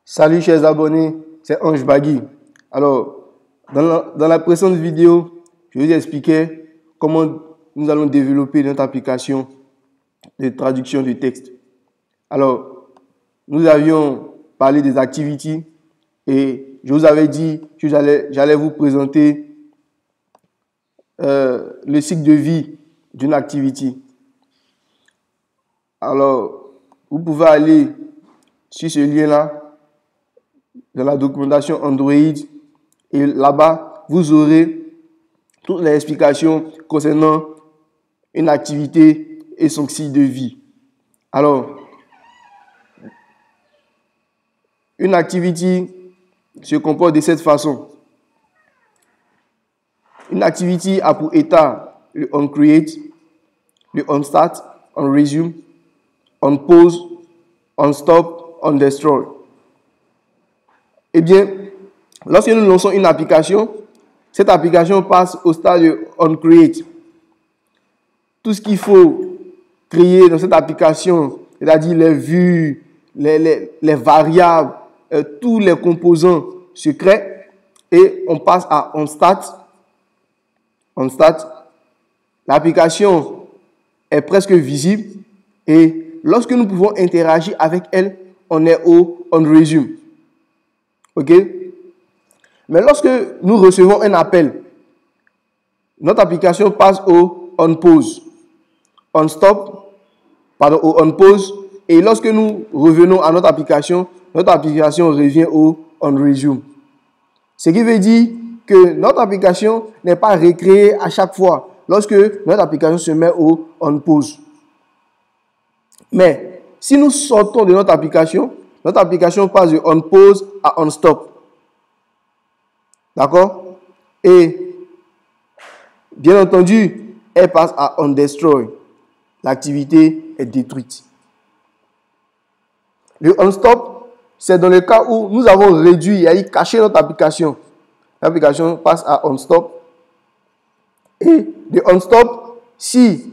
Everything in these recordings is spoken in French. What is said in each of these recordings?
Salut chers abonnés, c'est Ange Bagui. Alors, dans la précédente vidéo, je vous ai expliqué comment nous allons développer notre application de traduction de texte. Alors, nous avions parlé des activities et je vous avais dit que j'allais vous présenter le cycle de vie d'une activité. Alors, vous pouvez aller sur ce lien-là, dans la documentation Android, et là-bas, vous aurez toutes les explications concernant une activité et son cycle de vie. Alors, une activité se comporte de cette façon. Une activité a pour état le onCreate, le onStart, onResume, onPause, onStop, onDestroy. Eh bien, lorsque nous lançons une application, cette application passe au stade de onCreate. Tout ce qu'il faut créer dans cette application, c'est-à-dire les vues, les variables, tous les composants se créent et on passe à onStart. OnStart, l'application est presque visible et lorsque nous pouvons interagir avec elle, on est au onResume. OK? Mais lorsque nous recevons un appel, notre application passe au onPause, onStop, pardon, au onPause, et lorsque nous revenons à notre application revient au onResume. Ce qui veut dire que notre application n'est pas recréée à chaque fois lorsque notre application se met au onPause. Mais si nous sortons de notre application passe de onPause à onStop. D'accord? Et bien entendu, elle passe à onDestroy. L'activité est détruite. Le onStop, c'est dans le cas où nous avons réduit, c'est-à-dire caché notre application. L'application passe à onStop. Et de onStop, si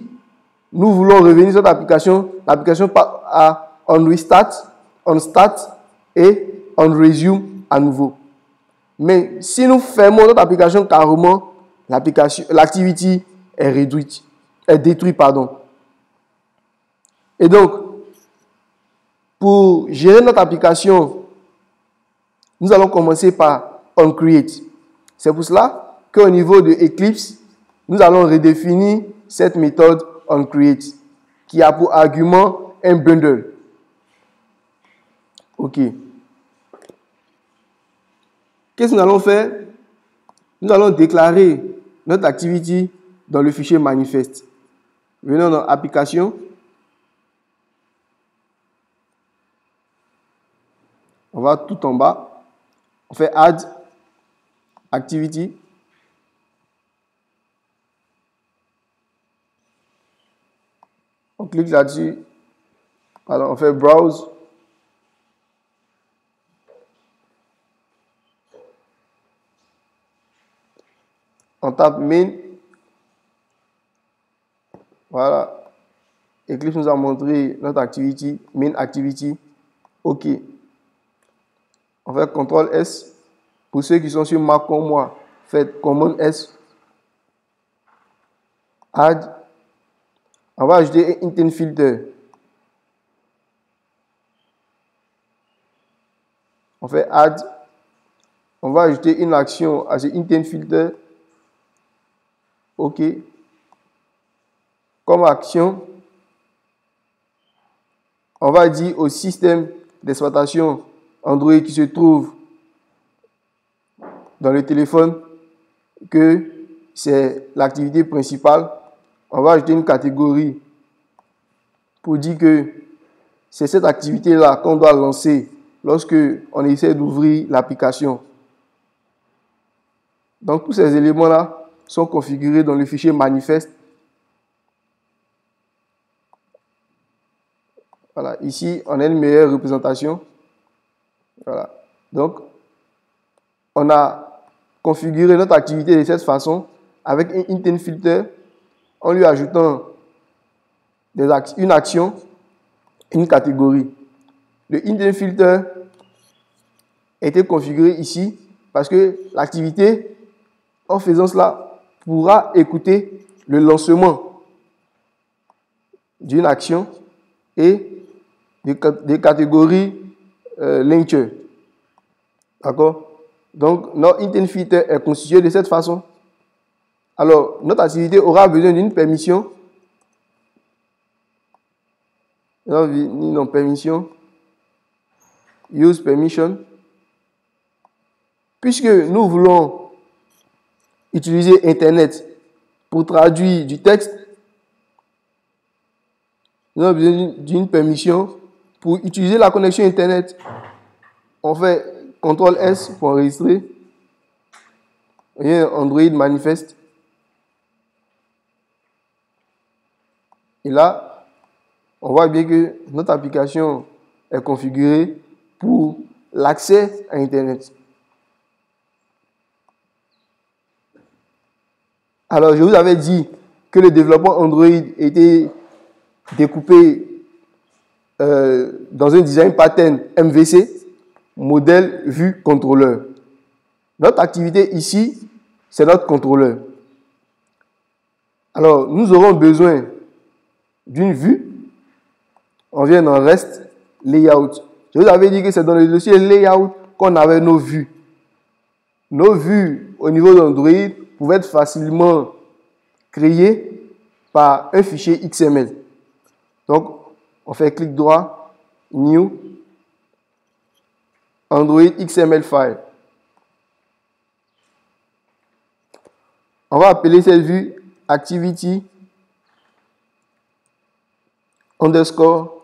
nous voulons revenir sur l'application passe à onRestart, onStart et onResume à nouveau. Mais si nous fermons notre application carrément, l'activité est détruite. Et donc, pour gérer notre application, nous allons commencer par onCreate. C'est pour cela qu'au niveau de Eclipse, nous allons redéfinir cette méthode onCreate qui a pour argument un bundle. OK. Qu'est-ce que nous allons faire? Nous allons déclarer notre activité dans le fichier manifeste. Venons dans Application. On va tout en bas. On fait Add Activity. On clique là-dessus. Alors, on fait Browse. On tape Main. Voilà. Eclipse nous a montré notre activité, Main Activity. OK. On fait CTRL S. Pour ceux qui sont sur Mac comme moi, faites Command S. Add. On va ajouter un intent filter. On fait Add. On va ajouter une action à ce intent filter. OK. Comme action, on va dire au système d'exploitation Android qui se trouve dans le téléphone que c'est l'activité principale. On va ajouter une catégorie pour dire que c'est cette activité-là qu'on doit lancer lorsque on essaie d'ouvrir l'application. Donc, tous ces éléments-là sont configurés dans le fichier manifeste. Voilà, ici, on a une meilleure représentation. Voilà. Donc, on a configuré notre activité de cette façon avec un intent filter en lui ajoutant une action, une catégorie. Le intent filter a été configuré ici parce que l'activité, en faisant cela, pourra écouter le lancement d'une action et des catégories linker. D'accord? Donc, notre intent filter est constitué de cette façon. Alors, notre activité aura besoin d'une permission. Non, permission. Use permission. Puisque nous voulons utiliser Internet pour traduire du texte, nous avons besoin d'une permission. Pour utiliser la connexion Internet, on fait CTRL S pour enregistrer. Et Android manifeste. Et là, on voit bien que notre application est configurée pour l'accès à Internet. Alors, je vous avais dit que le développement Android était découpé dans un design pattern MVC, modèle vue contrôleur. Notre activité ici, c'est notre contrôleur. Alors, nous aurons besoin d'une vue. On vient dans REST Layout. Je vous avais dit que c'est dans le dossier Layout qu'on avait nos vues. Nos vues au niveau d'Android pouvaient être facilement créées par un fichier XML. Donc, on fait clic droit, New, Android XML file. On va appeler cette vue Activity underscore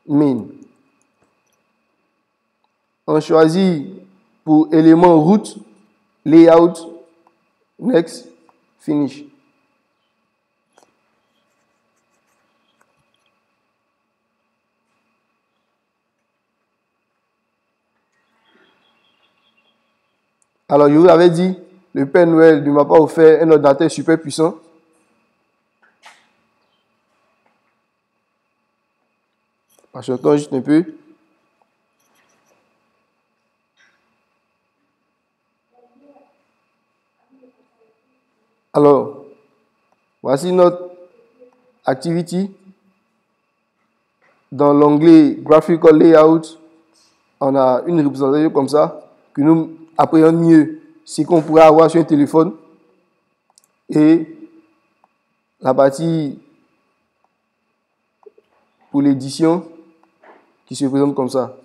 main. On choisit pour élément route, layout, next, finish. Alors, je vous avais dit, le Père Noël ne m'a pas offert un ordinateur super puissant. Patientons juste un peu. Alors, voici notre activity. Dans l'onglet Graphical Layout, on a une représentation comme ça que nous appréhendons mieux ce qu'on pourrait avoir sur un téléphone. Et la partie pour l'édition qui se présente comme ça.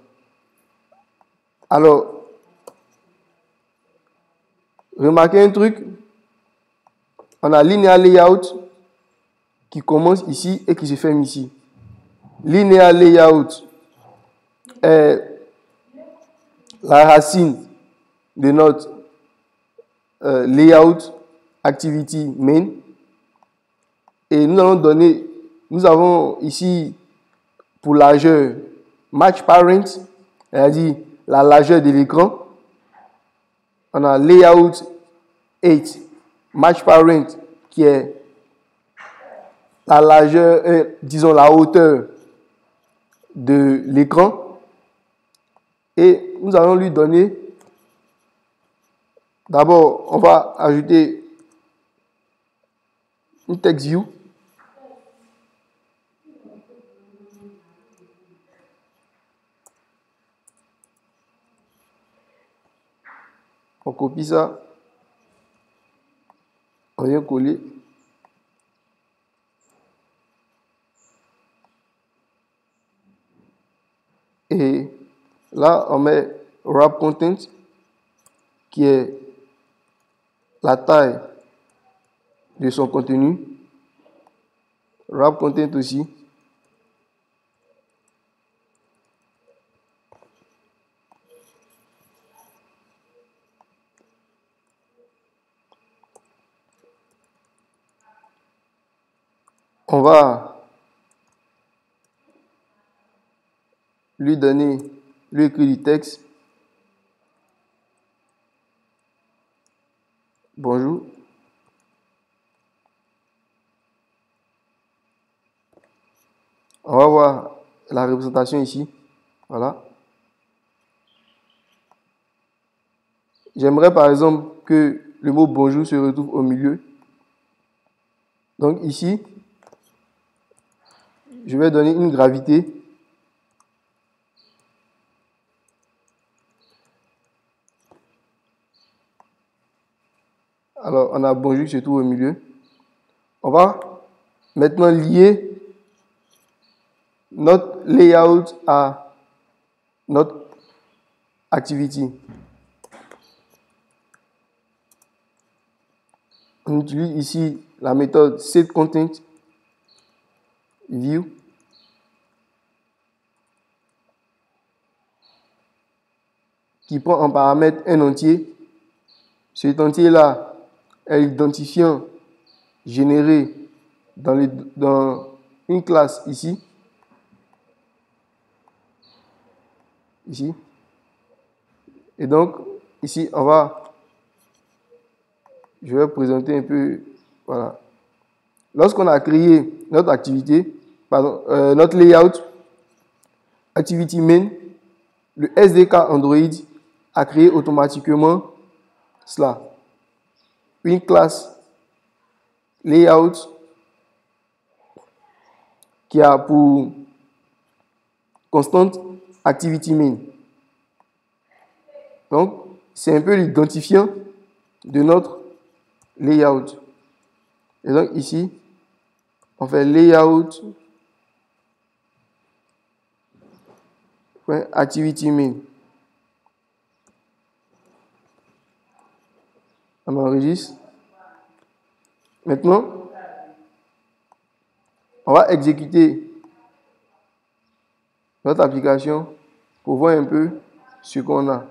Alors, remarquez un truc. On a Linear Layout qui commence ici et qui se ferme ici. Linear Layout est la racine de notre Layout Activity Main. Et nous avons ici pour largeur Match Parent, c'est-à-dire la largeur de l'écran. On a Layout 8, Match Parent, qui est la largeur, disons la hauteur de l'écran. Et nous allons lui donner, d'abord, on va ajouter une text view. On copie ça. On vient coller. Et là, on met wrap content, qui est la taille de son contenu. Wrap content aussi. On va lui écrire du texte. Bonjour. On va voir la représentation ici. Voilà. j'aimerais par exemple que le mot bonjour se retrouve au milieu. Donc ici, je vais donner une gravité. Alors, on a bonjour qui se trouve au milieu. On va maintenant lier notre layout à notre activity. On utilise ici la méthode setContent view. Qui prend en paramètre un entier. Cet entier-là est l'identifiant généré dans une classe ici. Ici. Et donc, ici, je vais présenter un peu, voilà. Lorsqu'on a créé notre activité, notre layout, activity main, le SDK Android a créé automatiquement cela. Une classe layout qui a pour constante activity main. Donc, c'est un peu l'identifiant de notre layout. Et donc ici, on fait layout activity main. On enregistre. Maintenant, on va exécuter notre application pour voir un peu ce qu'on a.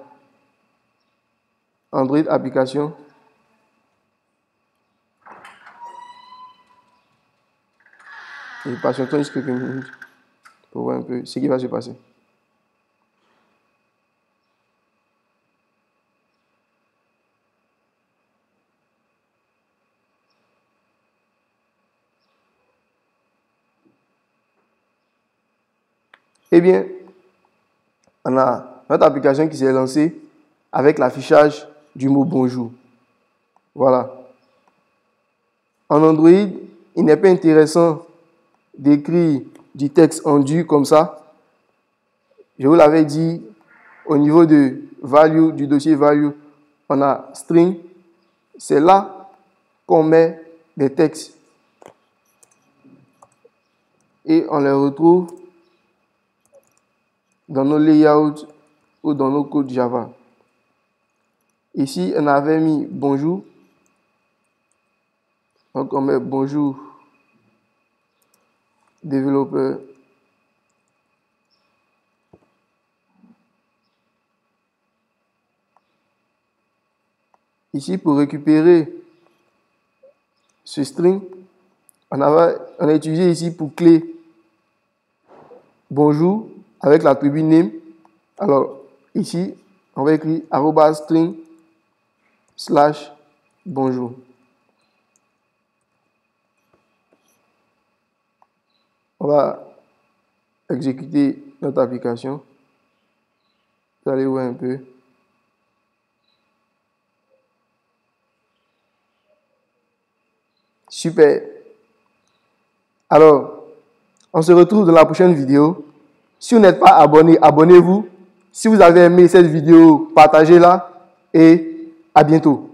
Android application. Et patientons juste quelques minutes pour voir un peu ce qui va se passer. Eh bien, on a notre application qui s'est lancée avec l'affichage du mot bonjour. Voilà. En Android, il n'est pas intéressant d'écrire du texte en dur comme ça. Je vous l'avais dit, au niveau de value, du dossier value, on a string. C'est là qu'on met des textes. Et on les retrouve dans nos layouts ou dans nos codes Java. Ici, on avait mis bonjour. Donc, on met bonjour développeur. Ici, pour récupérer ce string, on a utilisé ici pour clé bonjour avec l'attribut name. Alors, ici, on va écrire @string / bonjour. On va exécuter notre application. Vous allez voir un peu. Super. Alors, on se retrouve dans la prochaine vidéo. Si vous n'êtes pas abonné, abonnez-vous. Si vous avez aimé cette vidéo, partagez-la et à bientôt.